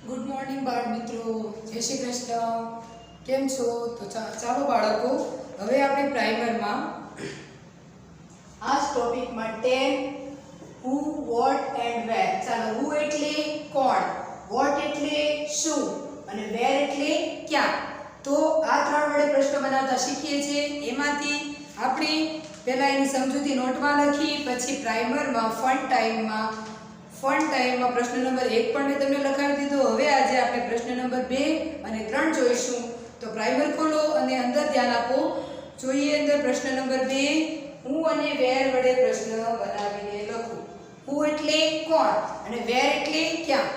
Good morning બાળ મિત્રો, જય શ્રી કૃષ્ણ. કેમ છો? તો ચાલો બાળકો, હવે આપણે પ્રાઇમરમાં આ ટોપિકમાં 10 હુ, વોટ એન્ડ વેર. ચાલો, હુ એટલે કોણ, વોટ એટલે શું અને વેર એટલે ક્યાં. તો આ ત્રણ વડે પ્રશ્ન બનાવતા શીખીએ છીએ. એમાંથી આપણે પહેલા એની સમજૂતી નોટમાં લખી, પછી પ્રાઇમરમાં ફન ટાઈમમાં પ્રશ્ન નંબર 1 પણ મેં તમને લખાવી દીધો. હવે આજે આપણે પ્રશ્ન નંબર 2 અને 3 જોઈશું. તો પ્રાઇમર ખોલો અને અંદર ધ્યાન આપો. જોઈએ અંદર પ્રશ્ન નંબર 2, હું અને વેર વડે પ્રશ્ન બનાવીને લખું. હું એટલે કોણ અને વેર એટલે ક્યાં.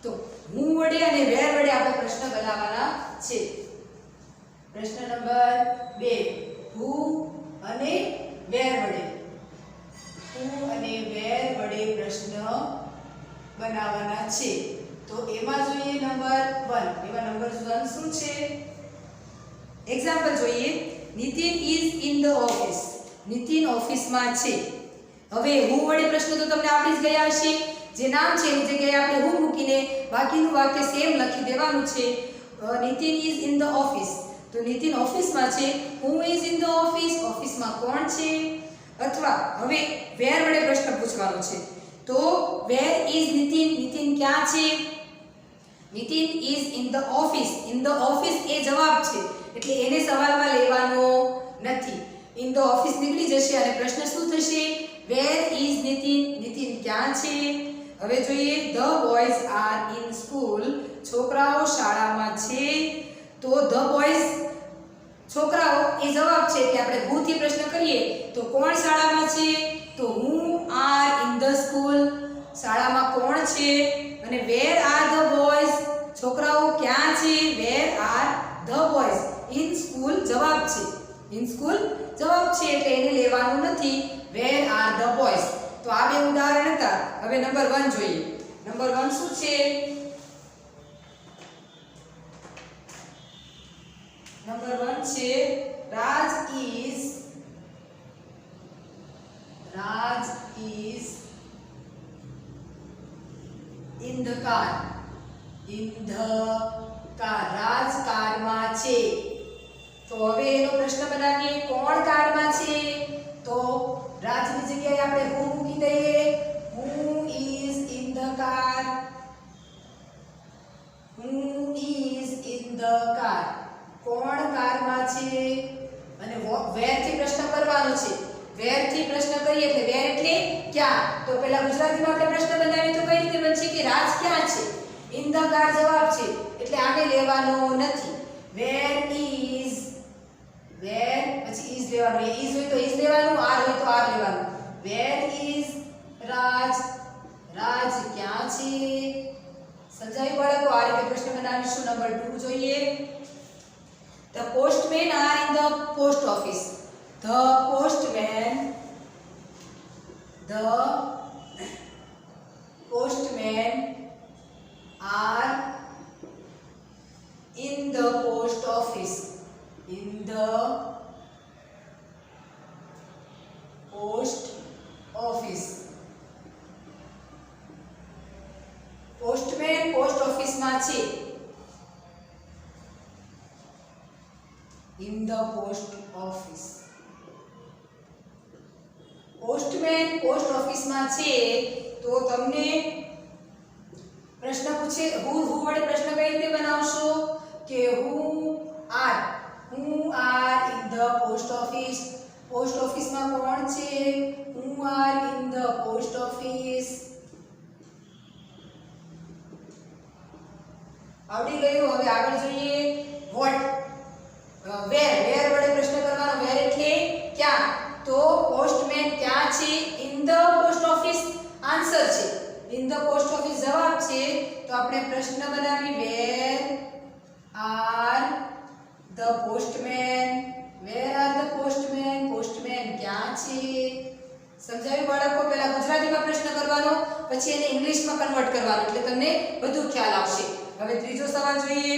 તો હું વડે અને વેર વડે આપણે પ્રશ્ન બનાવવાના છે. પ્રશ્ન નંબર 2, હું અને વેર વડે પ્રશ્ન બનાવવાના છે. તો એમાં જોઈએ નંબર 1. એમાં નંબર 1 શું છે? એક્ઝામ્પલ જોઈએ. Nitin is in the office. Nitin ઓફિસમાં છે. હવે હું વડે પ્રશ્ન તો તમને આવડી જ ગયા હશે. જે નામ છે એની જગ્યાએ આપણે હું મૂકીને બાકીનું વાક્ય સેમ લખી દેવાનું છે. Nitin is in the office. તો નિતિન ઓફિસમાં છે. હું ઇઝ ઇન ધ ઓફિસ. ઓફિસમાં કોણ છે? અથવા હવે વેર વડે પ્રશ્ન પૂછવાનો છે. તો વેર ઇઝ નિતિન. નિતિન ક્યાં છે? Nitin is in the office. In the office એ જવાબ છે, એટલે એને સવાલમાં લેવાનો નથી. ઇન ધ ઓફિસ નીકળી જશે અને પ્રશ્ન શું થશે? Where is Nitin. નિતિન ક્યાં છે? હવે જોઈએ. The boys are in school. છોકરાઓ શાળામાં છે. તો ધ બોયઝ છોકરાઓ એ જવાબ છે, એટલે આપણે who થી પ્રશ્ન કરીએ તો કોણ શાળામાં છે? તો હું આર ઇન ધ સ્કૂલ. શાળામાં કોણ છે? અને વેર આર ધ બોયઝ. છોકરાઓ ક્યાં છે? Where are the boys. In school જવાબ છે. ઇન સ્કૂલ જવાબ છે, એટલે એને લેવાનું નથી. વેર આર ધ બોયઝ. તો આ બે ઉદાહરણ હતા. હવે નંબર 1 જોઈએ. નંબર 1 શું છે? નંબર 1 છે રાજ ઇઝ in the car. રાજ કારમાં છે. તો હવે એનો પ્રશ્ન બનાવીએ. કોણ કારમાં છે? તો રાજની જગ્યાએ આપણે who મૂકી દઈએ. who is in the car. કોણ કારમાં છે? અને વેર થી પ્રશ્ન કરવાનો છે. વેર થી પ્રશ્ન કરીએ એટલે વેર એટલે ક્યાં. તો પહેલા ગુજરાતીમાં આપણે પ્રશ્ન બનાવીએ તો કઈ રીતે બનશે કે રાજ ક્યાં છે? ઇન ધ કાર જવાબ છે, એટલે આને લેવાનો નથી. Where is. વેર પછી ઇઝ લેવાનું. ઇઝ હોય તો ઇઝ લેવાનું, આર હોય તો આર લેવાનું. વેર ઇઝ રાજ. રાજ ક્યાં છે? સમજાયું બાળકો? આ રીતે પ્રશ્ન બનાવીશું. નંબર 2 જોઈએ. The postmen are in the post office. The postmen are in the post office. Postman post ઓફિસમાં છે. in the post office. Postman post ઓફિસમાં છે. તો તમને પ્રશ્ન પૂછે હું વડે પ્રશ્ન કઈ રીતે બનાવશો કે હું R in the post office. Post ઓફિસમાં કોણ છે? હું R in the post office. આવડી ગયું. હવે આગળ જોઈએ. વોટ. વેર વડે પ્રશ્ન કરવાનો. વેર એટલે ક્યાં. તો પોસ્ટમેન ક્યાં છે? In the post office answer છે. ઇન ધ પોસ્ટ ઓફિસ જવાબ છે. તો આપણે પ્રશ્ન બનાવી. વેર આર ધ પોસ્ટમેન. પોસ્ટમેન ક્યાં છે? સમજાયું બાળકો? પહેલા ગુજરાતીમાં પ્રશ્ન કરવાનો, પછી એને ઇંગ્લિશમાં કન્વર્ટ કરવાનો, એટલે તમને બધું ખ્યાલ આવશે. હવે ત્રીજો સવાલ જોઈએ.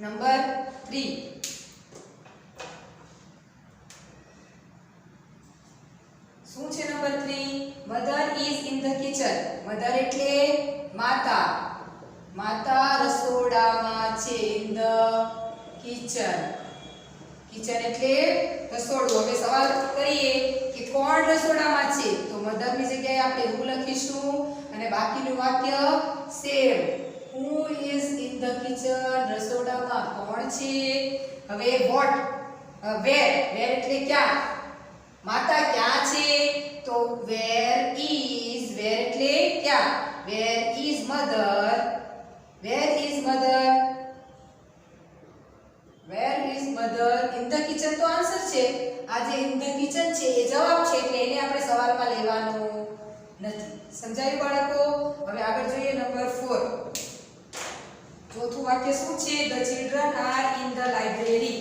નંબર 3. શું છે number 3? Mother is in the kitchen. Mother એટલે માતા. માતા રસોડામાં છે. In the kitchen. કિચન એટલે રસોડું. હવે સવાલ કરીએ કે કોણ રસોડામાં છે, તો મધરની જગ્યાએ આપણે હું લખીશું અને બાકીનું વાક્ય same. Who is in the kitchen. રસોડામાં કોણ છે. હવે વોટ, વેર. વેર એટલે ક્યાં. માતા ક્યાં છે, તો વેર ઇઝ. વેર એટલે ક્યાં. Where is mother. Where is mother. Where is mother. In the kitchen તો આન્સર છે. આ જે ઇન ધ કિચન છે એ જવાબ છે, એટલે એને આપણે સવાલમાં લેવાનું નથી. સમજાયું બાળકો? હવે આગળ જોઈએ નંબર 4. ચોથું વાક્ય શું છે? The children are in the library.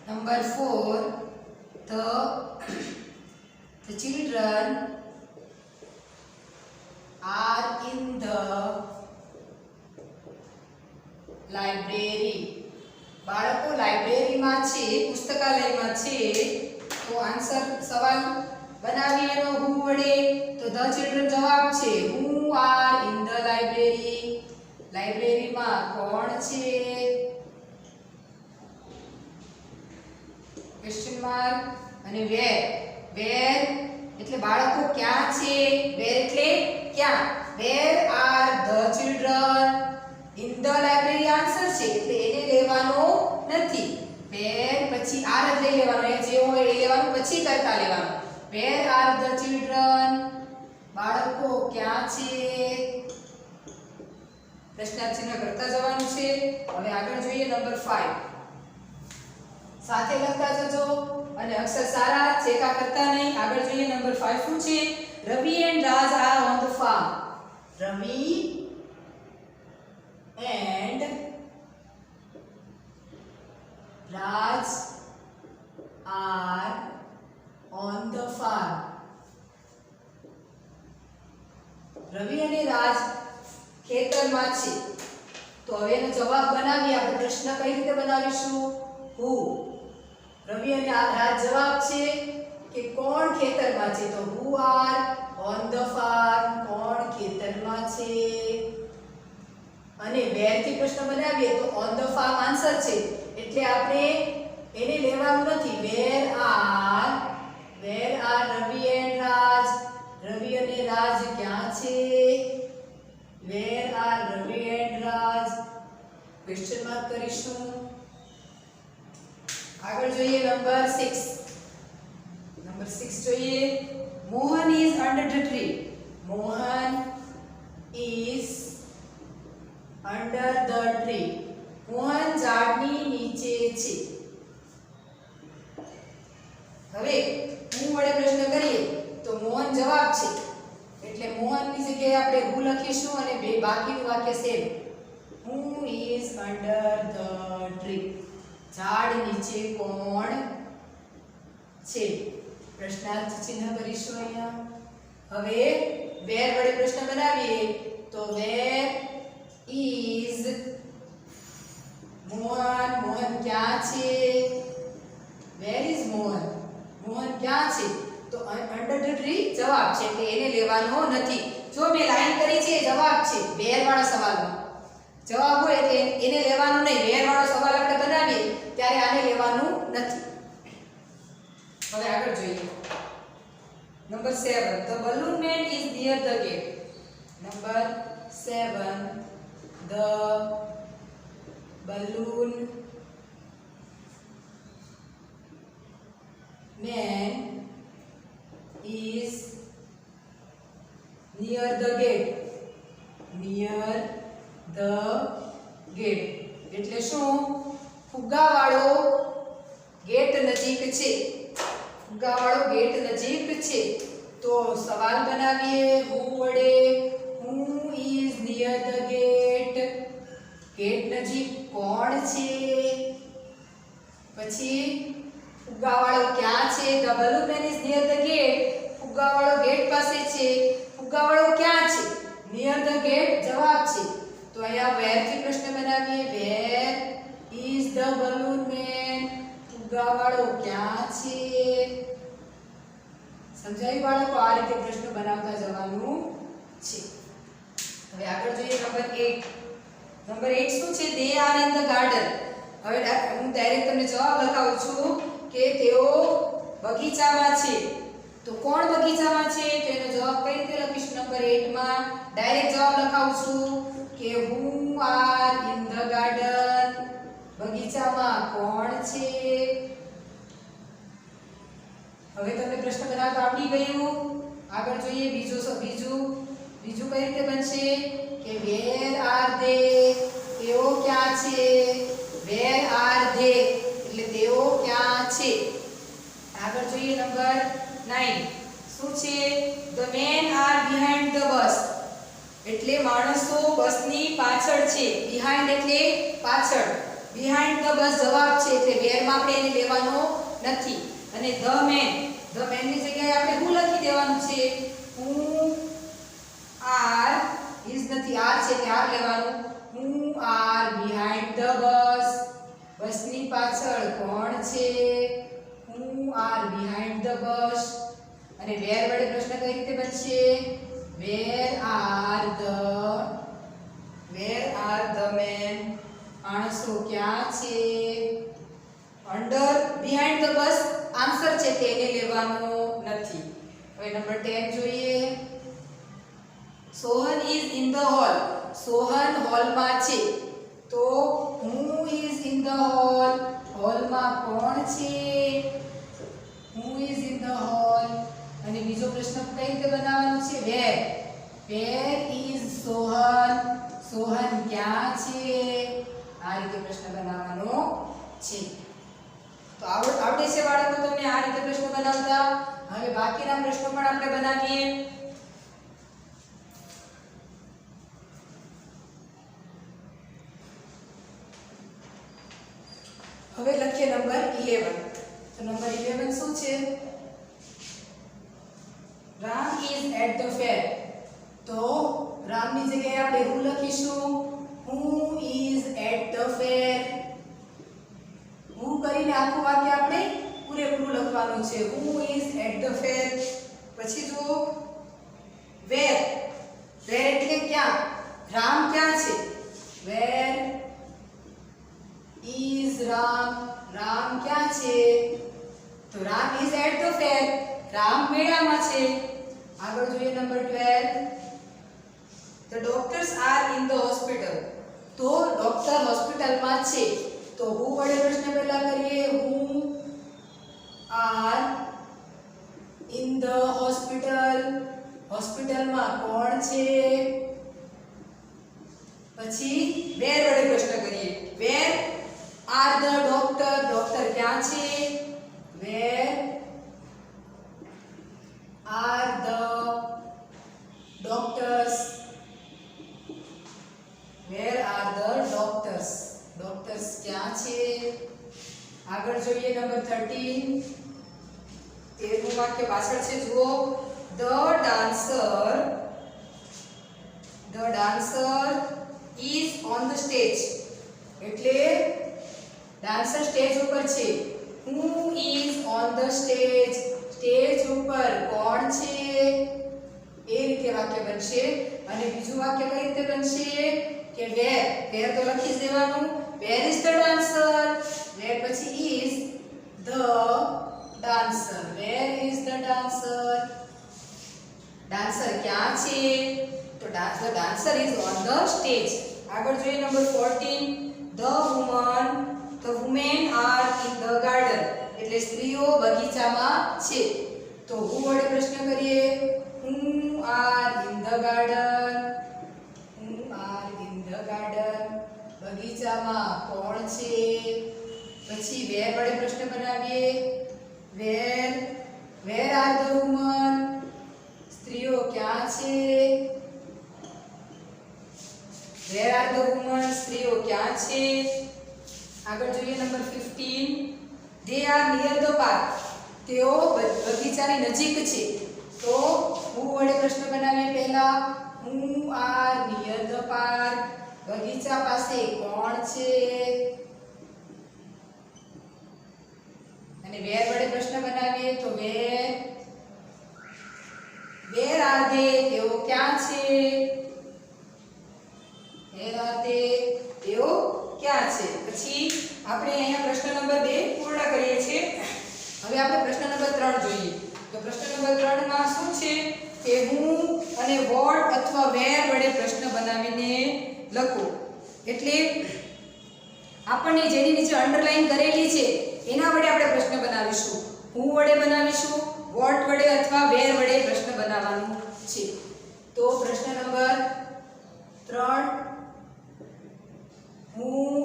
Number 4. The children are in the library. બાળકો લાઇબ્રેરીમાં છે, પુસ્તકાલયમાં છે. તો આન્સર સવાલ બનાવીએ એનો હુ વડે, તો ધ ચિલ્ડ્રન જવાબ છે. Who are in the library. લાઇબ્રેરીમાં કોણ છે? Question mark. અને વેર. વેર એટલે બાળકો ક્યાં છે. વેર એટલે ક્યાં. વેર are the children in the library answer છે, એટલે એને લેવાનો નથી. વેર પછી આર જ લઈ લેવાનો. એ જે હોય એ લેવાનું, પછી કરતા લેવાનું. વેર આર ધ ચિલ્ડ્રન. બાળકો ક્યાં છે. પ્રશ્નાર્થ ચિહ્ન કરતા જવાનું છે. હવે આગળ જોઈએ નંબર 5. સાથે લખતા જજો અને અક્ષર સારા ચેકા કરતા નહીં. આગળ જોઈએ નંબર 5 શું છે? Ravi and Raj are on the farm. Ravi and Raj are on the farm. Ravi અને રાજ ખેતરમાં છે. તો હવે એનો જવાબ બનાવીએ આપણે. પ્રશ્ન કઈ રીતે બનાવીશું? હુ. રવિ અને રાજ જવાબ છે કે કોણ ખેતરમાં છે, તો who are on the farm. કોણ ખેતરમાં છે. અને વેર થી પ્રશ્ન બનાવીએ તો ઓન ધ ફાર્મ આન્સર છે, એટલે આપણે એને લેવાનું નથી. વેર આર રવિ એન્ડ રાજ. રવિ અને રાજ ક્યાં છે. Where R Ravi and Raj. Question mark કરીશું. આગળ જોઈએ નંબર 6. નંબર 6 જોઈએ. Mohan is under the tree. Mohan is under the tree. Mohan ઝાડની નીચે છે. હવે હું વડે પ્રશ્ન કરીએ તો મોહન જવાબ છે, એટલે મોહનની જગ્યાએ આપણે હુ લખીશું અને બાકીનું વાક્ય same. Who is under the tree. ઝાડ નીચે કોણ છે. પ્રશ્નાર્થ ચિહ્ન કરીશું અહીંયા. હવે વેર વડે પ્રશ્ન બનાવીએ તો વેર ઇઝ મોહન. મોહન ક્યાં છે. Where is Mohan. મોહન ક્યાં છે, તો અંડર ધ ટ્રી જવાબ છે, એટલે એને લેવાનો નથી. જો મેં લાઈન કરી છે એ જવાબ છે. વેર વાળા સવાલમાં જવાબ હોય એટલે એને લેવાનું નહીં. વેર વાળો સવાલ આપણે બનાવીએ ત્યારે આને લેવાનું નથી. હવે આગળ જોઈએ number 7. The balloon man is near the gate. Number 7. The balloon મેન is near the gate. Near the gate એટલે શું? ફુગ્ગાવાળો ગેટ નજીક છે. ફુગ્ગાવાળો ગેટ નજીક છે. તો સવાલ બનાવીએ હુ વડે. Who is near the gate. Gate નજીક કોણ છે. પછી ફુગ્ગાવાળો ક્યાં છે. The balloon man is near the gate. ફુગ્ગાવાળો ગેટ પાસે છે. ફુગ્ગાવાળો ક્યાં છે. નિયર ધ ગેટ જવાબ છે. તો અહીંયા વેર થી પ્રશ્ન બનાવીએ. Where is the balloon man. ફુગ્ગાવાળો ક્યાં છે. સમજાયું બાળકો? આ રીતે પ્રશ્ન બનાવતા જવાનું છે. હવે આગળ જોઈએ નંબર 8. નંબર 8 શું છે? They are in the garden. હવે હું ડાયરેક્ટ તમને જવાબ લખાવું છું કે તેઓ બગીચામાં છે. તો કોણ બગીચામાં છે? તો એનો જવાબ કઈ રીતે લખીશું? નંબર 8 માં ડાયરેક્ટ જવાબ લખાવું છું કે હુ આર ઇન ધ ગાર્ડન. બગીચામાં કોણ છે? હવે તમને પ્રશ્ન બનાવતા આવડી ગયું. આગળ જોઈએ બીજું કઈ રીતે બનશે કે વેર આર ધે. તેઓ ક્યાં છે? વેર આર ધે એટલે તેઓ ક્યાં છે. આગળ જોઈએ નંબર 9. શું છે? The men are behind the bus. એટલે માણસો બસની પાછળ છે. બિહાઇન્ડ એટલે પાછળ. બિહાઇન્ડ ધ બસ જવાબ છે એટલે વેર માં આપણે એને લેવાનો નથી. અને ધ મેન ની જગ્યાએ આપણે શું લખી દેવાનું છે? હુ આર ઇઝ નથી, આર છે એટલે આર લેવાનું. Who are behind the bus. બસની પાછળ કોણ છે? Who are behind the bus. અને વેર વડે પ્રશ્ન કઈ રીતે બનશે? Where are the men. માણસો ક્યાં છે? Under behind the bus answer છે તે એને લેવાનો નથી. હવે નંબર 10 જોઈએ. Sohan is in the hall. Sohan હોલમાં છે. તો who is in the hall. હોલમાં કોણ છે? Who is in the hall. અને બીજો પ્રશ્ન કઈ રીતે બનાવવાનો છે? Where is Sohan. સોહન ક્યાં છે? આ રીતે પ્રશ્ન બનાવવાનો છે. તો આવડે છે બાળકો તમને આ રીતે પ્રશ્ન બનાવતા? હવે બાકીના પ્રશ્નો પણ આપણે બનાવીએ. હવે લખીએ નંબર 11. તો નંબર 11 શું છે? Ram is at the fair. તો રામની જગ્યાએ આપણે હું લખીશું? Who is at the fair. Who કરીને આખું વાક્ય આપણે પૂરેપૂરું લખવાનું છે. Who is at the fair. પછી જુઓ વેર એટલે ક્યાં? રામ ક્યાં છે? Where is Ram. રામ ક્યાં છે? તો Ram is at the fair. Ram મેળામાં છે. આગળ જોઈએ number 12. The doctors are in the hospital. તો ડોક્ટર હોસ્પિટલમાં છે. તો હુ વડે પ્રશ્ન પહેલા કરીએ. Who are in the hospital. હોસ્પિટલમાં કોણ છે? પછી વેર વડે પ્રશ્ન કરીએ. Where are the doctor. Doctor ક્યાં છે? Where are the doctors. Where are the doctors. Doctors ક્યાં છે? આગળ જોઈએ નંબર 13. 13મું વાક્ય પાછળ છે જુઓ. The dancer is on the stage. એટલે ડાન્સર સ્ટેજ ઉપર છે. Who is on the stage. Stage ઉપર કોણ છે? એ રીતે વાક્ય બનશે. અને બીજું વાક્ય કઈ રીતે બનશે કે વેર તો લખી જ દેવાનું. Where is the dancer. Where પછી is the dancer. Where is the dancer. Dancer ક્યાં છે? તો the dancer is on the stage. આગળ જોઈએ number 14. The women are in the garden. એટલે સ્ત્રીઓ બગીચામાં છે. તો હુ વડે પ્રશ્ન કરીએ. Who are in the garden. Who are in the garden. બગીચામાં કોણ છે? પછી વેર વડે પ્રશ્ન બનાવીએ. Where are the woman. સ્ત્રીઓ ક્યાં છે? Where are the woman. સ્ત્રીઓ ક્યાં છે? આગળ જોઈએ number 15. They are near the park. તેઓ બગીચાની નજીક છે. તો હુ વડે પ્રશ્ન બનાવીએ. પહેલા who are near the park. બગીચા પાસે કોણ છે? અને વેર વડે પ્રશ્ન બનાવીએ. તો વેર આર ધે. તેઓ ક્યાં છે? આપણે અહીંયા પ્રશ્ન નંબર 2 પૂર્ણ કરીએ છીએ. હવે આપણે પ્રશ્ન નંબર 3 જોઈએ. તો પ્રશ્ન નંબર 3 માં શું છે કે હું અને વોટ અથવા વેર વડે પ્રશ્ન બનાવીને લખો. એટલે આપણને જેની નીચે અંડરલાઈન કરેલી છે એના વડે આપણે પ્રશ્ન બનાવીશું. હું વડે બનાવીશું, વોટ વડે અથવા વેર વડે પ્રશ્ન બનાવવાનું છે. તો પ્રશ્ન નંબર 3 હું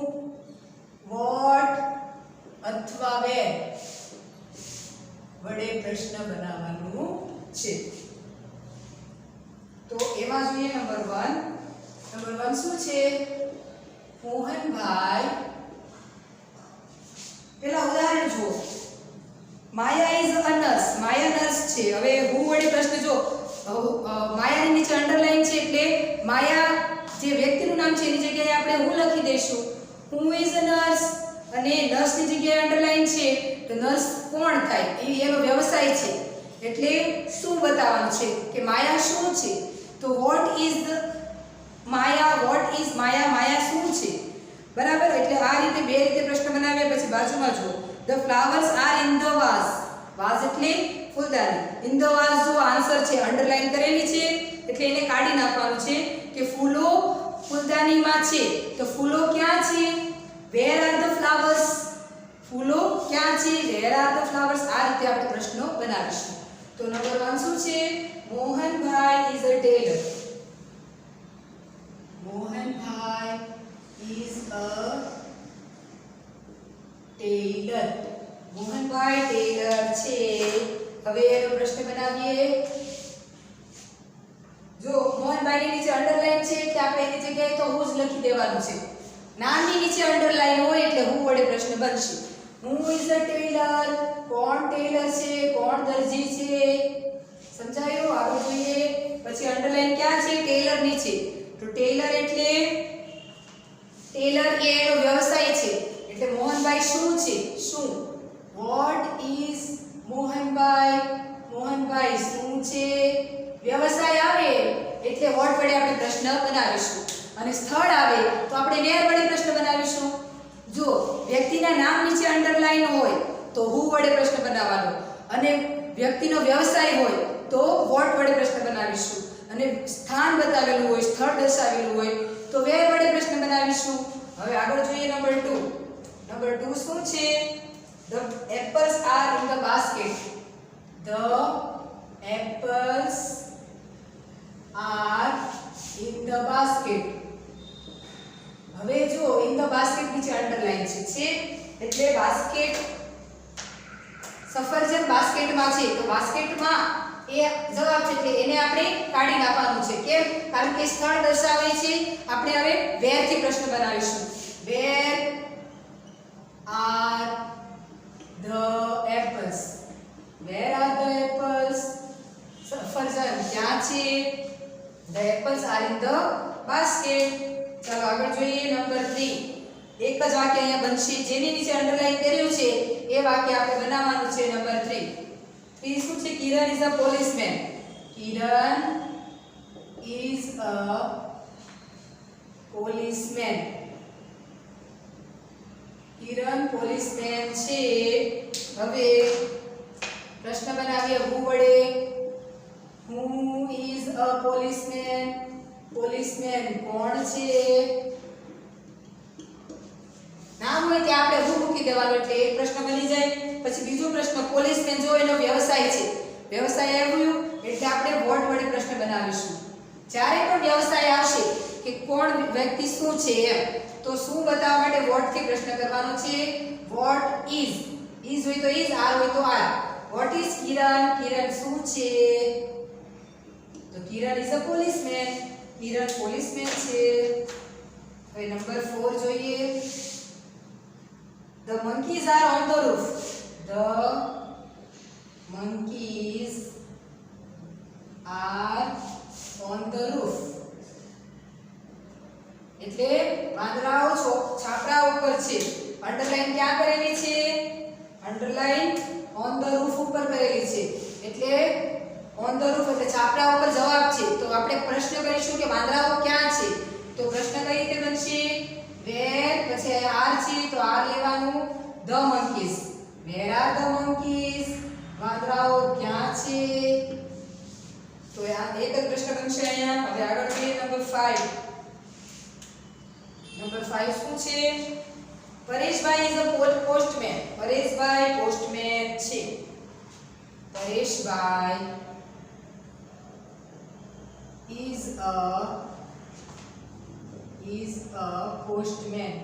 વોટ અથવા વેર વડે પ્રશ્ન બનાવવાનું છે. તો એમાં જોઈએ નંબર 1 શું છે? મોહનભાઈ, પેલા ઉદાહરણ જુઓ. Maya is a nurse. Maya nurse છે. હવે હું વડે પ્રશ્ન જો માયાની નીચે અંડરલાઈન છે એટલે માયા જે વ્યક્તિનું નામ છે એની જગ્યાએ આપણે હું લખી દઈશું. હું ઇઝ અ નર્સ અને નર્સની જગ્યાએ અંડરલાઈન છે તો નર્સ કોણ થાય? એનો વ્યવસાય છે. એટલે શું બતાવવાનું છે કે માયા શું છે? તો what is Maya, what is Maya, Maya શું છે? બરાબર. એટલે આ રીતે બે રીતે પ્રશ્ન બનાવ્યા. પછી બાજુમાં જુઓ, the flowers are in the vase. Vase એટલે ફૂલદાની. ઇન ધ વાઝ જો આન્સર છે અંડરલાઈન કરેલી છે એટલે એને કાઢી નાખવાનું છે કે ફૂલો ફૂલદાનીમાં છે. તો ફૂલો ક્યાં છે? Where are the flowers. ફૂલો ક્યાં છે? Where are the flowers. આ રીતે આપણે પ્રશ્નો બનાવીશું. તો નંબર 1 શું છે? Mohanbhai is a tailor. Mohanbhai is a tailor. Mohanbhai tailor છે. હવે એનો પ્રશ્ન બનાવીએ. જો મોહનભાઈની નીચે અંડરલાઈન છે એટલે આપણે એની જગ્યાએ તો હું જ લખી દેવાનું છે. નામની નીચે અંડરલાઈન હોય એટલે હું વડે પ્રશ્ન બનશે. હું ઇઝ અ ટેલર. કોણ ટેલર છે? કોણ દરજી છે? સમજાયું? આગળ જોઈએ. પછી અંડરલાઈન ક્યાં છે? ટેલર ની છે. તો ટેલર એટલે ટેલર એ એનો વ્યવસાય છે. એટલે મોહનભાઈ શું છે? શું? What is Mohanbhai. મોહનભાઈ શું છે? વ્યવસાય આવે એટલે વોટ વડે આપણે પ્રશ્ન બનાવીશું. અને સ્થળ આવે તો આપણે વેર વડે પ્રશ્ન બનાવીશું. જો વ્યક્તિના નામ નીચે અંડરલાઈન હોય તો હું વડે પ્રશ્ન બનાવવાનો, અને વ્યક્તિનો વ્યવસાય હોય તો વોટ વડે પ્રશ્ન બનાવીશું. અને સ્થાન બતાવેલું હોય, સ્થળ દર્શાવેલું હોય તો વેર વડે પ્રશ્ન બનાવીશું. હવે આગળ જોઈએ નંબર 2. નંબર 2 શું છે? The apples are in the basket. The apples are in the basket. હવે જો in the basket નીચે અંડરલાઈન છે એટલે બાસ્કેટ, સફરજન બાસ્કેટમાં છે તો બાસ્કેટમાં એ જવાબ છે એટલે એને આપણે કાઢી નાખવાનું છે. કેમ? કારણ કે સ્થળ દર્શાવે છે. આપણે હવે વેર થી પ્રશ્ન બનાવીશું. Where are the apples. Where are the apples? સફરજન ક્યાં છે? The apples are in the basket. ચાલો આગળ જોઈએ નંબર 3. એક જ વાક્ય અહીંયા બનશે. જેની નીચે અંડરલાઈન કર્યું છે એ વાક્ય આપણે બનાવવાનું છે. નંબર 3 શું છે? કિરણ is a policeman. Kiran is a policeman. Kiran policeman છે. હવે પ્રશ્ન બનાવીએ હું વડે. Who is a policeman. Policeman કોણ છે? નામ હોય ત્યાં આપણે હું મૂકી દેવાનું એટલે એક પ્રશ્ન બની જાય. પછી બીજો પ્રશ્ન, પોલીસમેન જો એનો વ્યવસાય છે, વ્યવસાય આવ્યું એટલે આપણે વોટ વડે પ્રશ્ન બનાવીશું. જ્યારે પણ વ્યવસાય આવશે કે કોણ વ્યક્તિ શું છે એમ તો શું બતાવવા માટે વોટ થી પ્રશ્ન કરવાનો છે. વોટ ઇઝ, ઇઝ હોય તો ઇઝ, આર હોય તો are. What is Kiran. Kiran શું છે? તો Kiran is a policeman. Kiran policeman છે. હવે નંબર 4 જોઈએ. The monkeys are on the roof. The monkeys are on the roof. એટલે વાંદરાઓ છાપરા ઉપર છે. અંડરલાઈન ક્યાં કરેલી છે? અંડરલાઈન ઓન ધ રૂફ ઉપર કરેલી છે. એટલે ઓન ધ રૂફ એટલે છાપરા ઉપર જવાબ છે. તો આપણે પ્રશ્ન કરીશું કે વાંદરાઓ ક્યાં છે? તો પ્રશ્ન કઈ રીતે બનશે? વેર પછી અહીંયા આર છે તો આર લેવાનું the monkeys where are the monkeys વાંદરાઓ ક્યાં છે તો આ એક જ પ્રશ્ન બનશે અહીંયા હવે આગળ જોઈએ નંબર 5 નંબર 5 શું છે Pareshbhai is a postman Pareshbhai postman છે પરેશભાઈ is a postman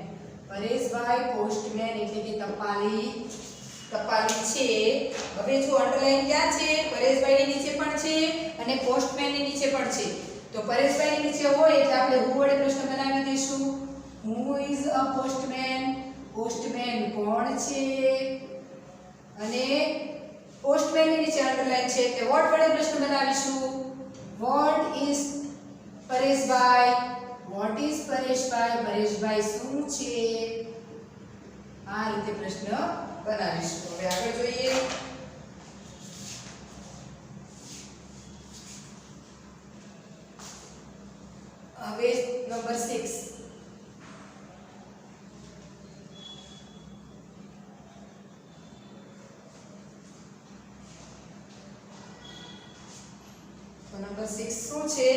Pareshbhai postman એટલે કે ટપાલી છે હવે જો અંડરલાઈન ક્યાં છે પરેશભાઈ ની નીચે પણ છે અને પોસ્ટમેન ની નીચે પણ છે તો પરેશભાઈ ની નીચે હોય એટલે આપણે who વડે પ્રશ્ન બનાવી દઈશું who is a postman postman કોણ છે અને પોસ્ટમેન ની નીચે અંડરલાઈન છે એટલે what વડે પ્રશ્ન બનાવીશું What is પરેશભાઈ પરેશભાઈ શું છે આ રીતે પ્રશ્ન બનાવીશું હવે આગળ જોઈએ હવે નંબર 6 નંબર 6 શું છે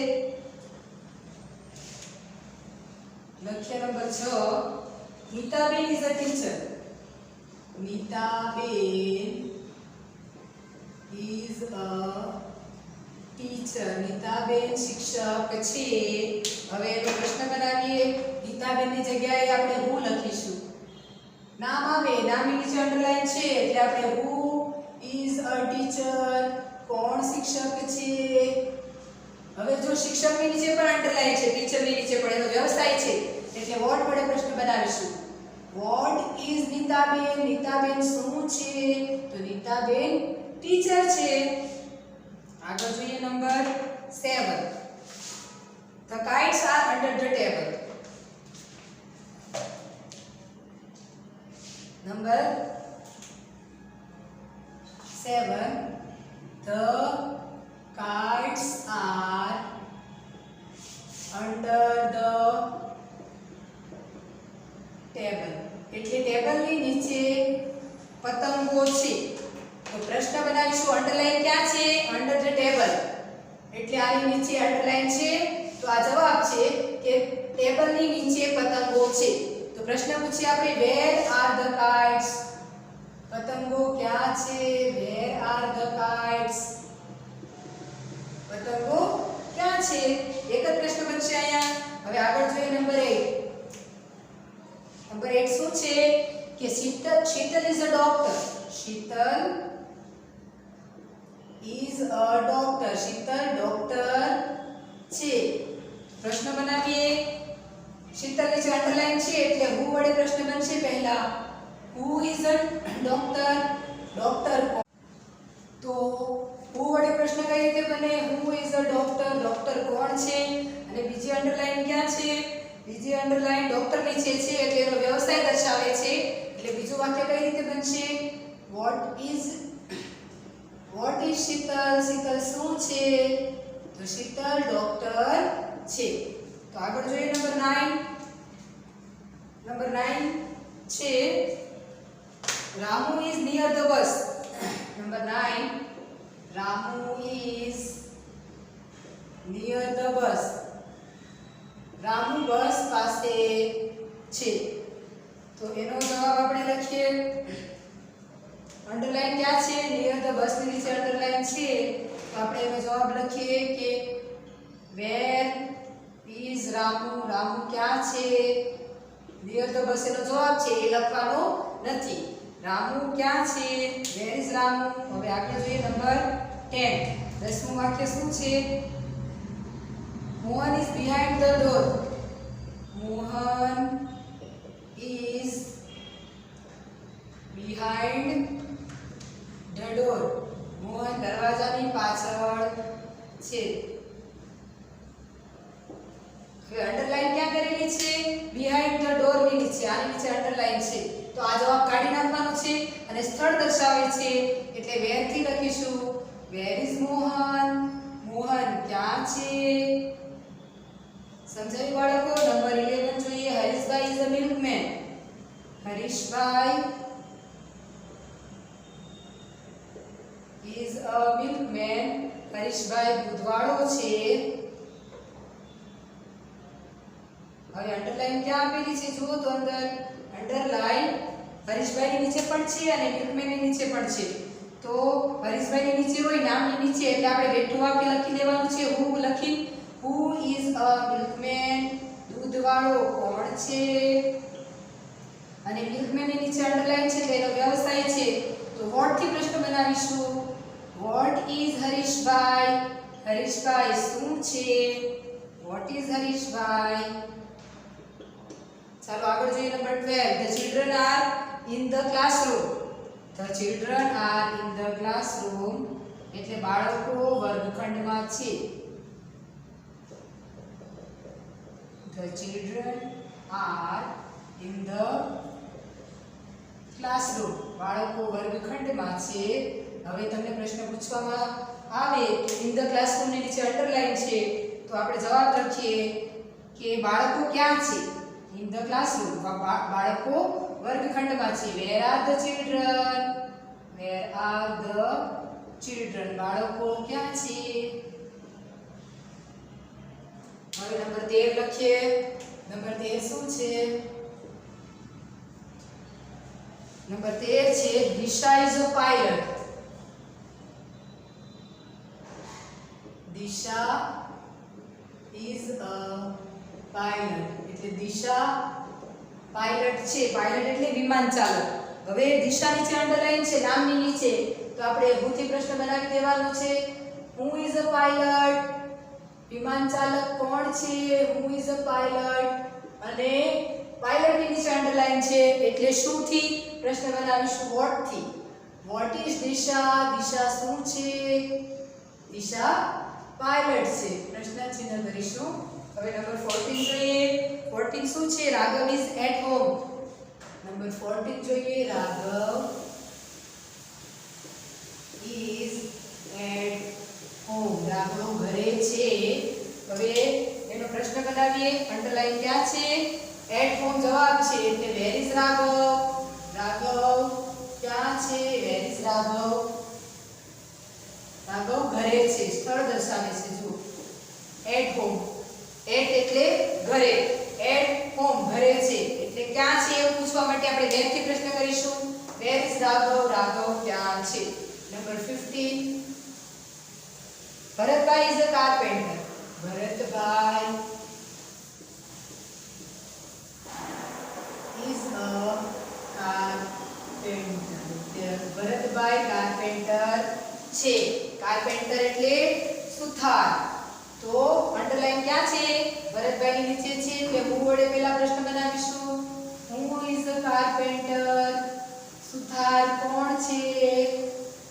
લખ્યા number 6 Nitaben is a teacher Nitaben is a teacher Nitaben શિક્ષક છે હવે એનો પ્રશ્ન બનાવીએ નીતાબેન ની જગ્યાએ આપણે હું લખીશું નામ આવે નામની નીચે અંડરલાઈન છે એટલે આપણે who is a teacher કોણ શિક્ષક છે હવે જો શિક્ષકની નીચે પણ અંડરલાઈન છે ટીચરની નીચે પણ એનો વ્યવસાય છે એટલે વોટ વડે પ્રશ્ન બનાવીશું વોટ ઇઝ નીતાબેન નીતાબેન શું છે તો નીતાબેન ટીચર છે આગળ જોઈએ number 7 The kites are under the table number 7 The kites are under the table એટલે ટેબલની નીચે પતંગો છે તો પ્રશ્ન બનાવીશું અંડરલાઈન ક્યાં છે અંડર ધ ટેબલ એટલે આની નીચે અંડરલાઈન છે તો આ જવાબ છે કે ટેબલની નીચે પતંગો છે તો પ્રશ્ન પૂછીએ આપણે વેર આર ધ કાઇટ્સ પતંગો ક્યાં છે વેર આર ધ કાઇટ્સ પતંગો ક્યાં છે એક જ પ્રશ્ન બનશે અહીંયા હવે આગળ જોઈએ નંબર 8 નંબર 8 શું છે કે Sheetal is a doctor Sheetal is a doctor Sheetal doctor છે પ્રશ્ન બનાવીએ શીતલ ની જે અંડરલાઈન છે એટલે who વડે પ્રશ્ન બનશે પહેલા who is a doctor doctor તો who વડે પ્રશ્ન કઈ રીતે બને who is a doctor doctor કોણ છે અને બીજી અંડરલાઈન ક્યાં છે બીજી અંડરલાઈન ડોક્ટર નીચે છે એટલે એનો વ્યવસાય દર્શાવે છે એટલે બીજું વાક્ય કઈ રીતે બનશે what is શીતલ શીતલ શું છે તો શીતલ ડોક્ટર છે તો આગળ જોઈએ નંબર 9 છે Ramu is near the bus number 9 Ramu is near the bus Ramu bus પાસે છે તો એનો જવાબ આપણે લખીએ અંડરલાઈન ક્યાં છે નિયર ધ બસ ની નીચે અંડરલાઈન છે તો આપણે એનો જવાબ લખીએ કે વેર ઇઝ રામુ રામુ ક્યાં છે નિયર ધ બસ એનો જવાબ છે એ લખવાનો નથી રામુ ક્યાં છે વેર ઇઝ રામુ હવે આગળ જોઈએ નંબર 10 દસમું વાક્ય શું છે Mohan is behind the door Mohan is behind the door Mohan દરવાજાની પાછળ છે હવે અંડરલાઈન ક્યાં કરેલી છે બિહાઇન્ડ ધ ડોર ની નીચે આની નીચે અંડરલાઈન છે તો આ જવાબ કાઢી નાખવાનો છે અને સ્થળ દર્શાવે છે એટલે વેર થી લખીશું વેર ઇઝ મોહન મોહન ક્યાં છે સમજાયું બાળકો નંબર 11 જોઈએ Harishbhai is a milk Harishbhai is a milkman. Harishbhai દૂધવાળો છે. હવે અંડરલાઈન ક્યાં આપેલી છે જુઓ તો અંદર અંડરલાઈન હરીશભાઈની નીચે પણ છે અને મિલ્કમેનની નીચે પણ છે. તો હરીશભાઈની નીચે હોય નામની નીચે એટલે આપણે બેઠું વાક્ય લખી દેવાનું છે. હુ લખી હુ ઇઝ અ મિલ્કમેન. દૂધવાળો કોણ છે? અને મિલ્કમેનની નીચે અંડરલાઈન છે તેનો વ્યવસાય છે. તો વોટ થી પ્રશ્ન બનાવીશું. Vote is Harishbhai? હરીશભાઈ શું છે? What is Harishbhai? ચાલો આગળ જોઈએ number 12. The children are in the classroom. The children are in the classroom એટલે બાળકો વર્ગખંડમાં છે. The children are in the classroom બાળકો વર્ગખંડમાં છે. હવે તમને પ્રશ્ન પૂછવામાં આવે કે in the classroom ની નીચે અંડરલાઈન છે તો આપણે જવાબ લખીએ કે બાળકો ક્યાં છે? in the classroom બાળકો વર્ગખંડમાં છે. where are the children? where are the children બાળકો ક્યાં છે? હવે નંબર 13 લખીએ. નંબર 13 શું છે? નંબર 13 છે Disha is a pilot. Disha is a pilot એટલે દિશા પાયલટ છે. પાયલટ એટલે વિમાન ચાલક. હવે દિશા નીચે અંડરલાઈન છે નામની નીચે તો આપણે ભૂથી પ્રશ્ન બનાવી દેવાનો છે. Who is a pilot? વિમાન ચાલક કોણ છે? Who is a pilot. અને પાયલટ ની નીચે અંડરલાઈન છે એટલે શું થી પ્રશ્ન બનાવીશું. વોટ થી. વોટ ઇઝ દિશા? દિશા શું છે? દિશા પાયલટ છે. પ્રશ્ન ચિહ્ન કરીશું. હવે નંબર 14 જોઈએ. 14 શું છે? Raghav is at home. Number 14 જોઈએ. Raghav is at home. Raghav ઘરે છે. હવે એનો પ્રશ્ન બનાવીએ. અંડરલાઈન ક્યાં છે? એટ હોમ જવાબ છે એટલે વેર ઇઝ રાઘવ? રાઘવ ક્યાં છે? Where is Raghav? રાઘવ ઘરે છે. સ્થળ દર્શાવે છે જો એટ હોમ. એટ એટલે ઘરે. એટ હોમ ઘરે છે એટલે ક્યાં છે એવું પૂછવા માટે આપણે વેર થી પ્રશ્ન કરીશું. Where is Raghav? રાઘવ ક્યાં છે? Number 15. Bharatbhai is a carpenter. Bharatbhai is a carpenter. Bharatbhai carpenter છે. કાર્પેન્ટર એટલે સુથાર. તો અંડરલાઈન ક્યાં છે? ભરતભાઈની નીચે છે એટલે હું વડે પહેલા પ્રશ્ન બનાવીશું. Who is a carpenter? સુથાર કોણ છે?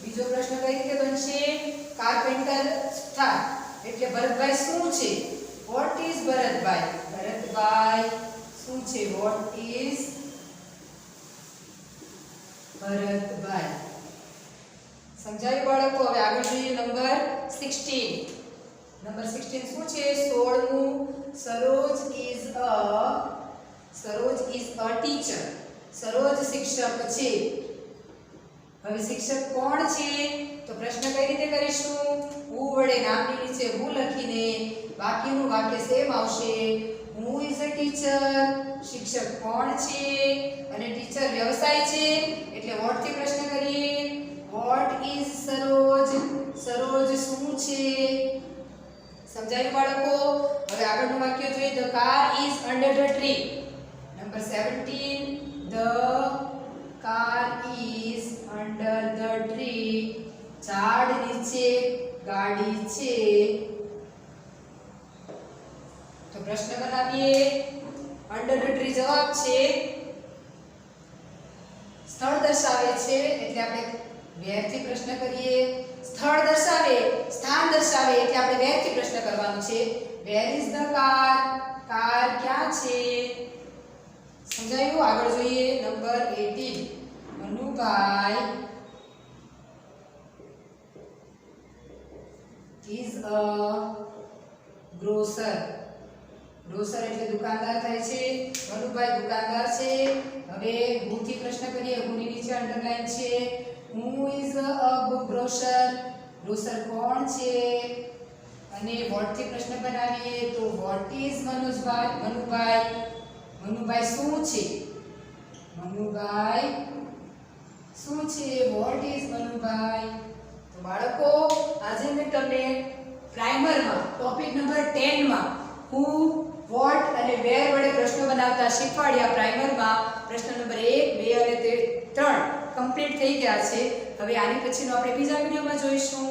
બીજો પ્રશ્ન કઈ રીતે બનશે? કાર્પેન્ટર સુથાર એટલે ભરતભાઈ શું છે? What is Bharatbhai? ભરતભાઈ શું છે? What is Bharatbhai? સમજાયું બાળકો? હવે આગળ જોઈએ નંબર 16. નંબર 16 શું છે? 16મું સરોજ ઇઝ અ ટીચર. સરોજ શિક્ષક છે. હવે શિક્ષક કોણ છે? તો પ્રશ્ન કઈ રીતે કરીશું? હુ વડે નામની નીચે હુ લખીને બાકીનું વાક્ય સેમ આવશે. Who is a teacher. શિક્ષક કોણ છે? અને ટીચર વ્યવસાય છે એટલે વોટ થી પ્રશ્ન કરીએ. વોટ ઇઝ સરોજ? સરોજ શું છે? સમજાયું બાળકો? હવે આગળનું વાક્ય જોઈએ. The car is under the tree. Number 17. The car is under the tree. ઝાડ નીચે ગાડી છે. તો પ્રશ્ન બનાવીએ. અંડર ધ ટ્રી જવાબ છે. સ્થળ દર્શાવે છે એટલે આપણે વેર થી પ્રશ્ન કરીએ. સ્થળ દર્શાવે, સ્થાન દર્શાવે એટલે આપણે વેર થી પ્રશ્ન કરવાનો છે. વેર ઇઝ ધ કાર? કાર ક્યાં છે? સમજાયું? આગળ જોઈએ number 18. Manubhai is a grocer. Grocer એટલે દુકાનદાર થાય છે. મનુભાઈ દુકાનદાર છે. હવે who થી પ્રશ્ન કરીએ. who ની નીચે અંડરલાઈન છે. who is a grocer? Grocer કોણ છે? અને what થી પ્રશ્ન બનાવીએ તો what is મનુભાઈ શું છે? મનુભાઈ શું છે? what is Manubhai? તો બાળકો આજે મેં તમને પ્રાઇમરમાં ટોપિક નંબર 10 માં who, what અને where વડે પ્રશ્નો બનાવતા શીખવાડ્યા. પ્રાઇમરમાં પ્રશ્ન નંબર 1, 2 અને 3 કમ્પ્લીટ થઈ ગયા છે. હવે આની પછીનો આપણે બીજા વિડિયોમાં જોઈશું.